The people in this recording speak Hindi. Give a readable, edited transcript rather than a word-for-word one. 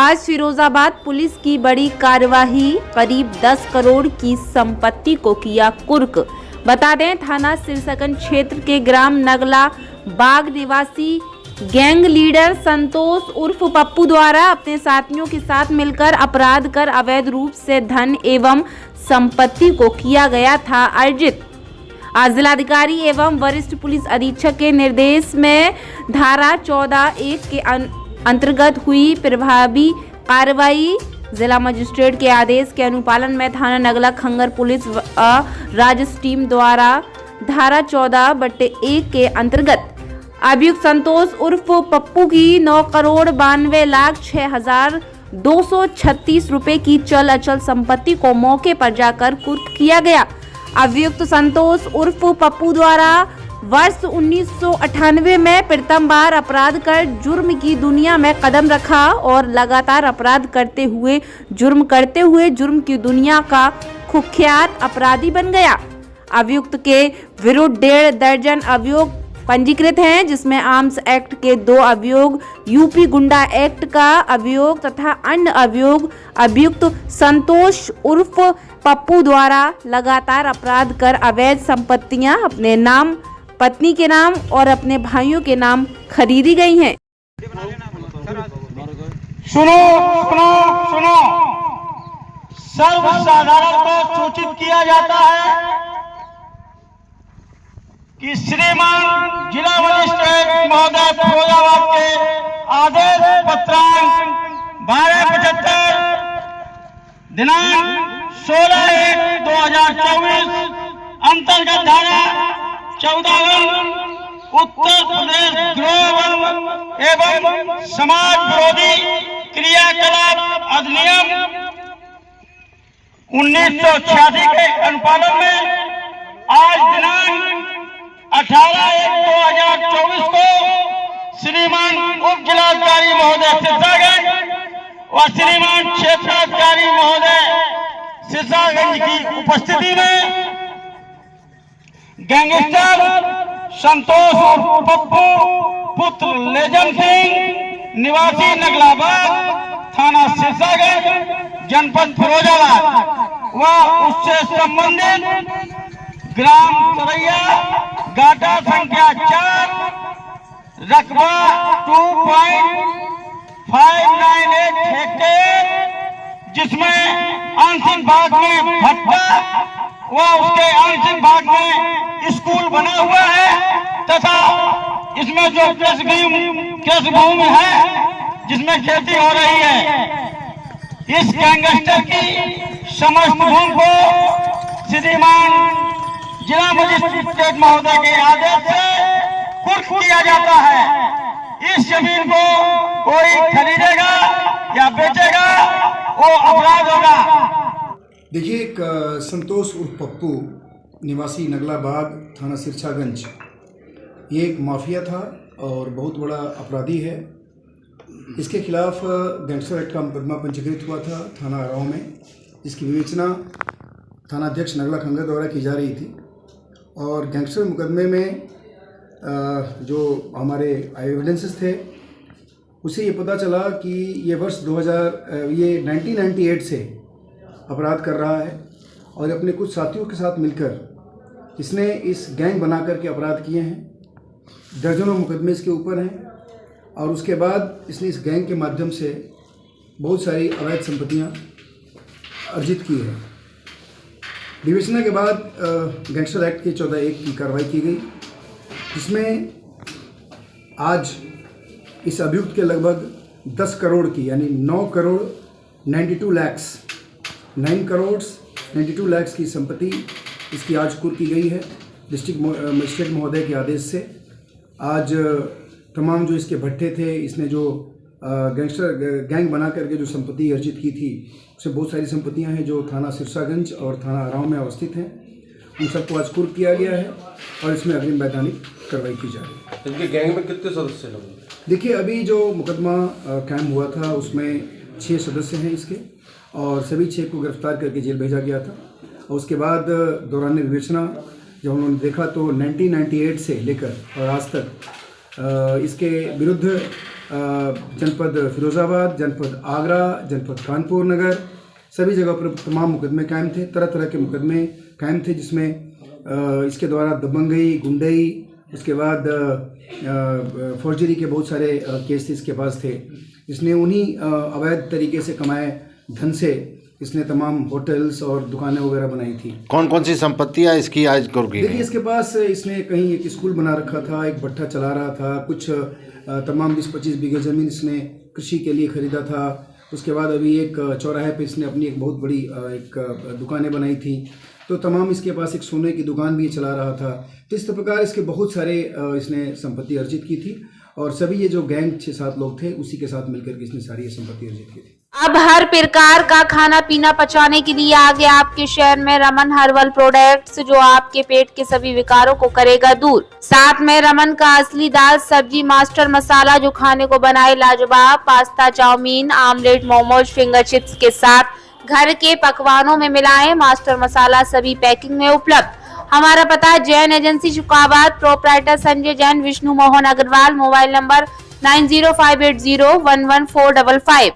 आज फिरोजाबाद पुलिस की बड़ी कार्यवाही, करीब 10 करोड़ की संपत्ति को किया कुर्क। बता दें, थाना सिरसागंज क्षेत्र के ग्राम नगला बाग निवासी गैंग लीडर संतोष उर्फ पप्पू द्वारा अपने साथियों के साथ मिलकर अपराध कर अवैध रूप से धन एवं संपत्ति को किया गया था अर्जित। आज जिलाधिकारी एवं वरिष्ठ पुलिस अधीक्षक के निर्देश में धारा 14(1) के अंतर्गत हुई प्रभावी कार्रवाई। जिला मजिस्ट्रेट के आदेश के अनुपालन में थाना नगला खंगर पुलिस राजस्व टीम द्वारा धारा 14(1) के अंतर्गत अभियुक्त संतोष उर्फ पप्पू की 9,92,06,236 रुपए की चल अचल संपत्ति को मौके पर जाकर कुर्क किया गया। अभियुक्त संतोष उर्फ पप्पू द्वारा वर्ष 1998 में प्रथम बार अपराध कर जुर्म की दुनिया में कदम रखा और लगातार अपराध करते हुए जुर्म की दुनिया का कुख्यात अपराधी बन गया। अभियुक्त के विरुद्ध 1.5 दर्जन अभियोग पंजीकृत हैं, जिसमें आर्म्स एक्ट के 2 अभियोग, यूपी गुंडा एक्ट का अभियोग तथा अन्य अभियोग। अभियुक्त संतोष उर्फ पप्पू द्वारा लगातार अपराध कर अवैध संपत्तियां अपने नाम, पत्नी के नाम और अपने भाइयों के नाम खरीदी गई हैं। सुनो सुनो सुनो, सर्वसाधारण को सूचित किया जाता है कि श्रीमान जिला मजिस्ट्रेट महोदय फिरोजाबाद के आदेश पत्रांक 1275 दिनांक 16/1/2024 अंतर्गत धारा 14 उत्तर प्रदेश गृह एवं समाज विरोधी क्रियाकलाप अधिनियम 1986 के अनुपालन में आज दिनांक 18/1/2024 को श्रीमान उप जिलाधिकारी महोदय सिरसागंज और श्रीमान क्षेत्राधिकारी महोदय सिरसागंज की उपस्थिति में गैंगस्टर संतोष पप्पू पुत्र लेजन सिंह निवासी नगलाबाग थाना सिरसागंज जनपद फिरोजाबाद व उससे संबंधित ग्राम तरैया गाटा संख्या 4 रकबा 2.598 हेक्टेयर, जिसमें आंशिक भाग में भट्टा व उसके आंशिक भाग में स्कूल बना हुआ है तथा इसमें जो कृषि भूमि है जिसमें खेती हो रही है, इस गैंगस्टर की समस्त भूमि को श्रीमान जिला मजिस्ट्रेट महोदय के आदेश से कुर्क किया जाता है। इस जमीन को कोई खरीदेगा या बेचेगा वो अपराध होगा। देखिए, एक संतोष उर्फ पप्पू निवासी नगला बाग थाना सिरसागंज, ये एक माफिया था और बहुत बड़ा अपराधी है। इसके खिलाफ गैंगस्टर एक्ट का मुकदमा पंजीकृत हुआ था थाना आराव में, जिसकी विवेचना थाना अध्यक्ष नगला खंगर द्वारा की जा रही थी। और गैंगस्टर मुकदमे में जो हमारे एविडेंसेस थे, उसे ये पता चला कि ये वर्ष 1998 से अपराध कर रहा है और अपने कुछ साथियों के साथ मिलकर इसने इस गैंग बना करके अपराध किए हैं। दर्जनों मुकदमे इसके ऊपर हैं और उसके बाद इसने इस गैंग के माध्यम से बहुत सारी अवैध संपत्तियां अर्जित की है। विवेचना के बाद गैंगस्टर एक्ट के 14(1) की कार्रवाई की गई, जिसमें आज इस अभियुक्त के लगभग 10 करोड़ की, यानी 9 करोड़ 92 लाख की संपत्ति इसकी आज कुर्क की गई है। डिस्ट्रिक्ट मजिस्ट्रेट महोदय के आदेश से आज तमाम जो इसके भट्टे थे, इसने जो गैंगस्टर गैंग बना करके जो संपत्ति अर्जित की थी, उससे बहुत सारी संपत्तियां हैं जो थाना सिरसागंज और थाना आराव में अवस्थित हैं। उन सबको आज कुर्क किया गया है और इसमें अग्रिम वैधानिक कार्रवाई की जा रही है। इनके गैंग में कितने सदस्य लोग? देखिए, अभी जो मुकदमा कायम हुआ था उसमें 6 सदस्य हैं इसके, और सभी 6 को गिरफ्तार करके जेल भेजा गया था। और उसके बाद दौरान विवेचना जब उन्होंने देखा तो 1998 से लेकर और आज तक इसके विरुद्ध जनपद फिरोज़ाबाद, जनपद आगरा, जनपद कानपुर नगर, सभी जगह पर तमाम मुकदमे कायम थे। तरह तरह के मुकदमे कायम थे, जिसमें इसके द्वारा दबंगई, गुंडई, उसके बाद फौजरी के बहुत सारे केस इसके पास थे। इसने उन्हीं अवैध तरीके से कमाए धन से इसने तमाम होटल्स और दुकानें वगैरह बनाई थी। कौन कौन सी संपत्तियां इसकी आज कुर्क की देखिए, गई? इसके पास इसने कहीं एक स्कूल बना रखा था, एक भट्ठा चला रहा था, कुछ तमाम 20-25 बीघे ज़मीन इसने कृषि के लिए ख़रीदा था। उसके बाद अभी एक चौराहे पे इसने अपनी एक बहुत बड़ी एक दुकानें बनाई थी। तो तमाम इसके पास एक सोने की दुकान भी चला रहा था। तो इस प्रकार इसके बहुत सारे इसने संपत्ति अर्जित की थी, और सभी ये जो गैंग 6-7 लोग थे उसी के साथ मिलकर के इसने सारी ये संपत्ति अर्जित की थी। अब हर प्रकार का खाना पीना पचाने के लिए आ गया आपके शहर में रमन हर्बल प्रोडक्ट्स, जो आपके पेट के सभी विकारों को करेगा दूर। साथ में रमन का असली दाल सब्जी मास्टर मसाला, जो खाने को बनाए लाजवाब। Pasta, chowmein, omelette, momos, finger chips के साथ घर के पकवानों में मिलाएं मास्टर मसाला, सभी पैकिंग में उपलब्ध। हमारा पता Jain agency Shukabad, proprietor Sanjay Jain, Vishnu Mohan Agarwal, mobile number 9058011455।